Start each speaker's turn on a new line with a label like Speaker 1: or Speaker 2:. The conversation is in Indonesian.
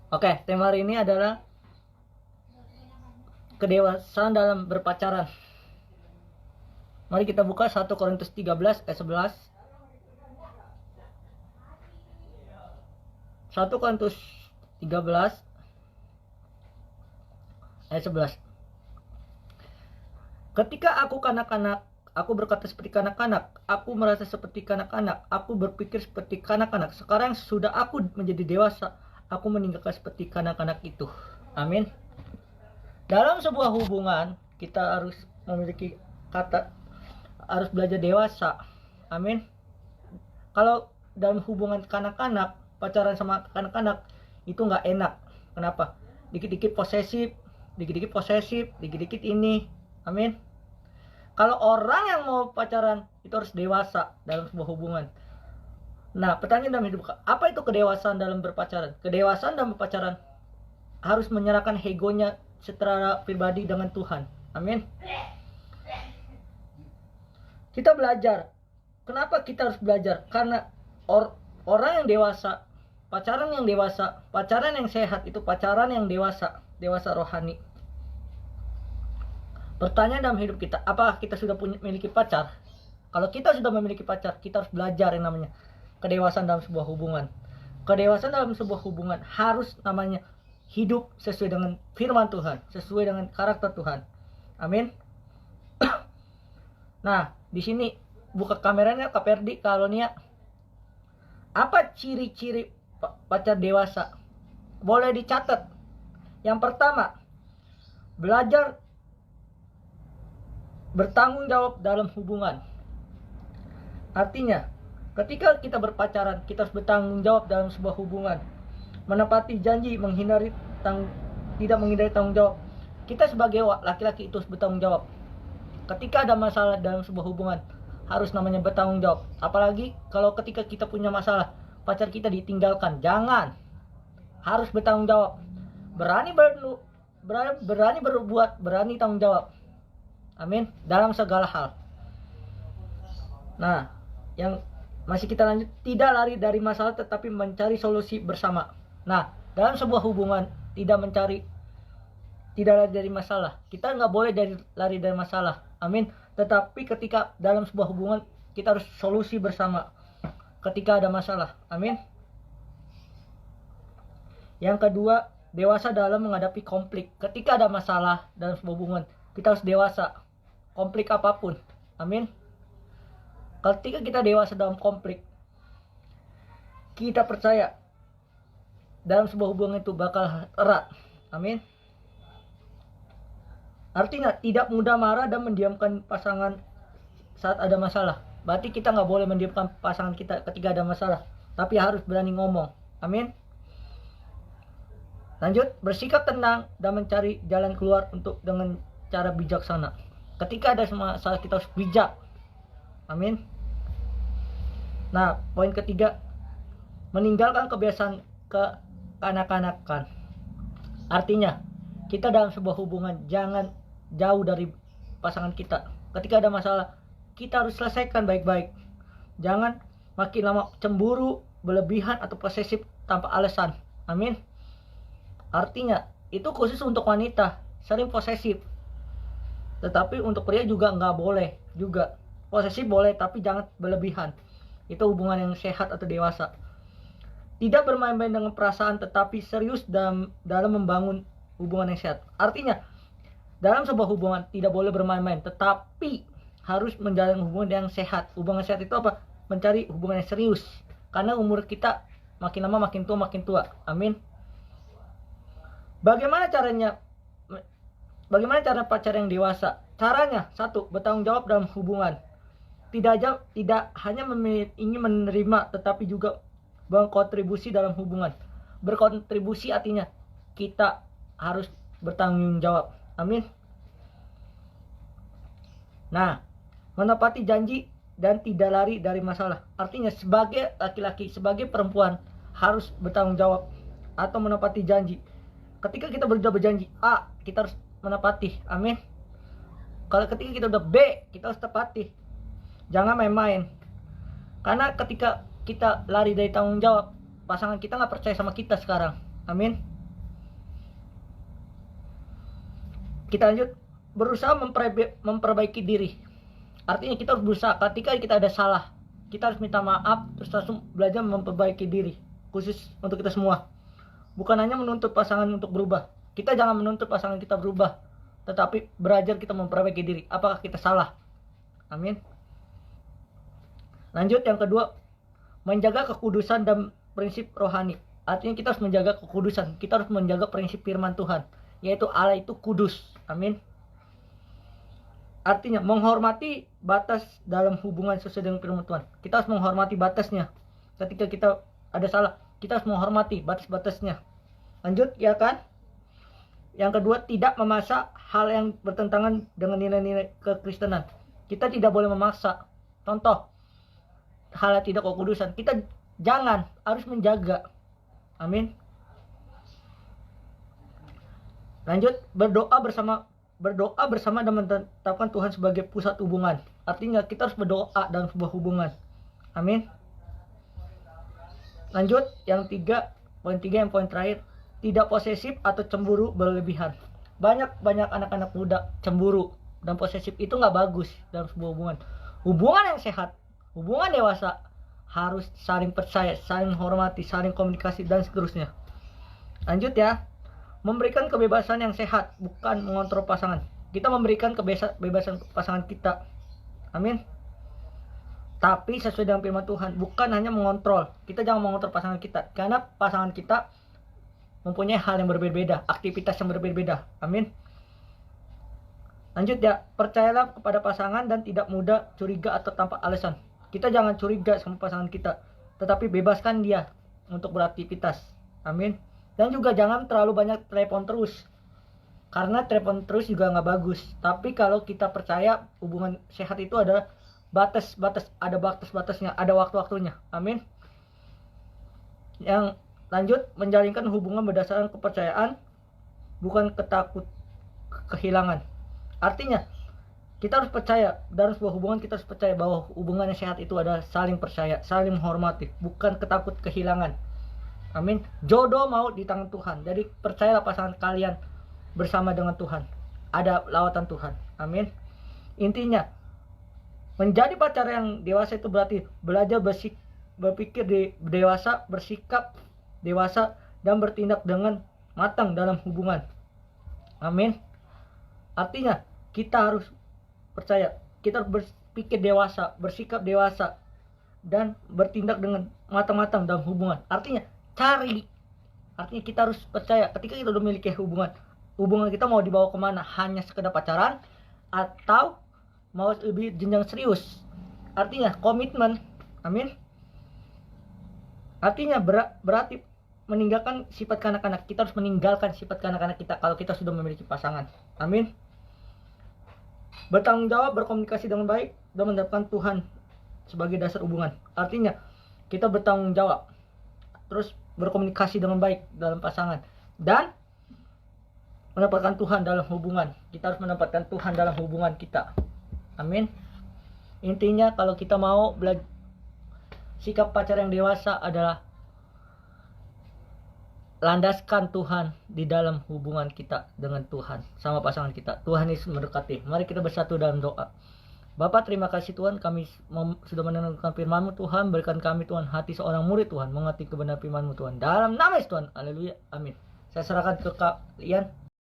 Speaker 1: Oke, tema hari ini adalah kedewasaan dalam berpacaran. Mari kita buka 1 Korintus 13 ayat 11. 1 Korintus 13 ayat 11. Ketika aku kanak-kanak, aku berkata seperti kanak-kanak, aku merasa seperti kanak-kanak, aku berpikir seperti kanak-kanak. Sekarang sudah aku menjadi dewasa, aku meninggalkan seperti kanak-kanak itu. Amin. Dalam sebuah hubungan, kita harus memiliki harus belajar dewasa. Amin. Kalau dalam hubungan kanak-kanak, pacaran sama kanak-kanak, itu nggak enak. Kenapa? Dikit-dikit posesif, dikit-dikit ini. Amin. Kalau orang yang mau pacaran, itu harus dewasa dalam sebuah hubungan. Nah, pertanyaan dalam hidup, apa itu kedewasaan dalam berpacaran? Kedewasaan dalam berpacaran harus menyerahkan egonya secara pribadi dengan Tuhan. Amin. Kita belajar. Kenapa kita harus belajar? Karena orang yang dewasa, pacaran yang dewasa, pacaran yang sehat itu pacaran yang dewasa, dewasa rohani. Pertanyaan dalam hidup kita, apakah kita sudah memiliki pacar? Kalau kita sudah memiliki pacar, kita harus belajar yang namanya kedewasaan dalam sebuah hubungan. Kedewasaan dalam sebuah hubungan harus namanya hidup sesuai dengan firman Tuhan, sesuai dengan karakter Tuhan. Amin. Nah, di sini buka kameranya Kak Ferdi, Kalonia. Apa ciri-ciri pacar dewasa? Boleh dicatat. Yang pertama, belajar bertanggung jawab dalam hubungan. Artinya, ketika kita berpacaran, kita harus bertanggung jawab dalam sebuah hubungan. Menepati janji, tidak menghindari tanggung jawab. Kita sebagai laki-laki itu harus bertanggung jawab. Ketika ada masalah dalam sebuah hubungan, harus namanya bertanggung jawab. Apalagi kalau ketika kita punya masalah, pacar kita ditinggalkan, jangan. Harus bertanggung jawab. Berani berbuat, berani tanggung jawab. Amin. Dalam segala hal. Nah, yang masih kita lanjut, tidak lari dari masalah tetapi mencari solusi bersama. Nah, dalam sebuah hubungan tidak lari dari masalah. Kita nggak boleh lari dari masalah. Amin. Tetapi ketika dalam sebuah hubungan, kita harus solusi bersama ketika ada masalah. Amin. Yang kedua, dewasa dalam menghadapi konflik. Ketika ada masalah dalam sebuah hubungan, kita harus dewasa. Konflik apapun. Amin. Ketika kita dewasa dalam konflik, kita percaya dalam sebuah hubungan itu bakal erat. Amin. Artinya tidak mudah marah dan mendiamkan pasangan saat ada masalah. Berarti kita nggak boleh mendiamkan pasangan kita ketika ada masalah, tapi harus berani ngomong. Amin. Lanjut, bersikap tenang dan mencari jalan keluar dengan cara bijaksana. Ketika ada masalah, kita harus bijak. Amin. Nah, poin ketiga, meninggalkan kebiasaan kekanak-kanakan. Artinya, kita dalam sebuah hubungan jangan jauh dari pasangan kita. Ketika ada masalah, kita harus selesaikan baik-baik. Jangan makin lama cemburu, berlebihan atau posesif tanpa alasan. Amin. Artinya, itu khusus untuk wanita, sering posesif. Tetapi untuk pria juga nggak boleh juga. Posesif boleh, tapi jangan berlebihan. Itu hubungan yang sehat atau dewasa. Tidak bermain-main dengan perasaan, tetapi serius dalam membangun hubungan yang sehat. Artinya, dalam sebuah hubungan tidak boleh bermain-main, tetapi harus menjalin hubungan yang sehat. Hubungan sehat itu apa? Mencari hubungan yang serius. Karena umur kita makin lama makin tua. Amin. Bagaimana cara pacar yang dewasa? Caranya, 1, bertanggung jawab dalam hubungan. Tidak hanya ingin menerima, tetapi juga berkontribusi dalam hubungan. Berkontribusi artinya kita harus bertanggung jawab. Amin. Nah, menepati janji dan tidak lari dari masalah. Artinya sebagai laki-laki, sebagai perempuan harus bertanggung jawab atau menepati janji. Ketika kita berjanji A, kita harus menepati. Amin. Kalau ketika kita udah B, kita harus tepati. Jangan main-main. Karena ketika kita lari dari tanggung jawab, pasangan kita nggak percaya sama kita sekarang. Amin. Kita lanjut, berusaha memperbaiki diri. Artinya kita harus berusaha, ketika kita ada salah, kita harus minta maaf, terus langsung belajar memperbaiki diri. Khusus untuk kita semua. Bukan hanya menuntut pasangan untuk berubah. Kita jangan menuntut pasangan kita berubah, tetapi belajar kita memperbaiki diri. Apakah kita salah? Amin. Lanjut, yang kedua, menjaga kekudusan dan prinsip rohani. Artinya kita harus menjaga kekudusan. Kita harus menjaga prinsip firman Tuhan, yaitu Allah itu kudus. Amin. Artinya menghormati batas dalam hubungan sesuai dengan firman Tuhan. Kita harus menghormati batasnya. Ketika kita ada salah, kita harus menghormati batas-batasnya. Lanjut, ya kan? Yang kedua, tidak memaksa hal yang bertentangan dengan nilai-nilai kekristenan. Kita tidak boleh memaksa. Contoh, hal yang tidak kekudusan. Kita jangan, harus menjaga. Amin. Lanjut, berdoa bersama dan menetapkan Tuhan sebagai pusat hubungan. Artinya kita harus berdoa dalam sebuah hubungan. Amin. Lanjut, yang poin 3 yang poin terakhir, tidak posesif atau cemburu berlebihan. Banyak anak-anak muda cemburu dan posesif, itu nggak bagus dalam sebuah hubungan. Hubungan yang sehat, hubungan dewasa, harus saling percaya, saling hormati, saling komunikasi, dan seterusnya. Lanjut ya, memberikan kebebasan yang sehat, bukan mengontrol pasangan. Kita memberikan kebebasan pasangan kita. Amin. Tapi sesuai dengan firman Tuhan, bukan hanya mengontrol. Kita jangan mengontrol pasangan kita, karena pasangan kita mempunyai hal yang berbeda-beda, aktivitas yang berbeda-beda. Amin. Lanjut ya, percayalah kepada pasangan dan tidak mudah curiga atau tanpa alasan. Kita jangan curiga sama pasangan kita, tetapi bebaskan dia untuk beraktivitas. Amin. Dan juga jangan terlalu banyak telepon terus, karena telepon terus juga nggak bagus. Tapi kalau kita percaya, hubungan sehat itu ada batas-batasnya, ada waktu-waktunya. Amin. Yang lanjut, menjalinkan hubungan berdasarkan kepercayaan, bukan ketakut kehilangan. Artinya kita harus percaya dalam sebuah hubungan, kita harus percaya bahwa hubungan yang sehat itu adalah saling percaya, saling menghormati, bukan ketakut kehilangan. Amin. Jodoh mau di tangan Tuhan. Jadi percayalah pasangan kalian bersama dengan Tuhan. Ada lawatan Tuhan. Amin. Intinya, menjadi pacar yang dewasa itu berarti belajar berpikir dewasa, bersikap dewasa, dan bertindak dengan matang dalam hubungan. Amin. Artinya kita harus percaya, kita harus berpikir dewasa, bersikap dewasa, dan bertindak dengan matang-matang dalam hubungan. Artinya kita harus percaya ketika kita sudah memiliki hubungan kita mau dibawa kemana, hanya sekedar pacaran atau mau lebih jenjang serius. Artinya komitmen. Amin. Artinya berarti meninggalkan sifat kanak-kanak. Kita harus meninggalkan sifat kanak-kanak kita kalau kita sudah memiliki pasangan. Amin. Bertanggung jawab, berkomunikasi dengan baik, dan mendapatkan Tuhan sebagai dasar hubungan. Artinya kita bertanggung jawab, terus berkomunikasi dengan baik dalam pasangan, dan mendapatkan Tuhan dalam hubungan. Kita harus mendapatkan Tuhan dalam hubungan kita. Amin. Intinya kalau kita mau sikap pacar yang dewasa adalah landaskan Tuhan di dalam hubungan kita dengan Tuhan, sama pasangan kita. Tuhan Yesus mendekati. Mari kita bersatu dalam doa. Bapa, terima kasih Tuhan, kami sudah mendengarkan firman-Mu Tuhan. Berikan kami Tuhan hati seorang murid Tuhan, mengerti kebenaran firman-Mu Tuhan. Dalam nama Yesus Tuhan, haleluya, amin. Saya serahkan ke kalian.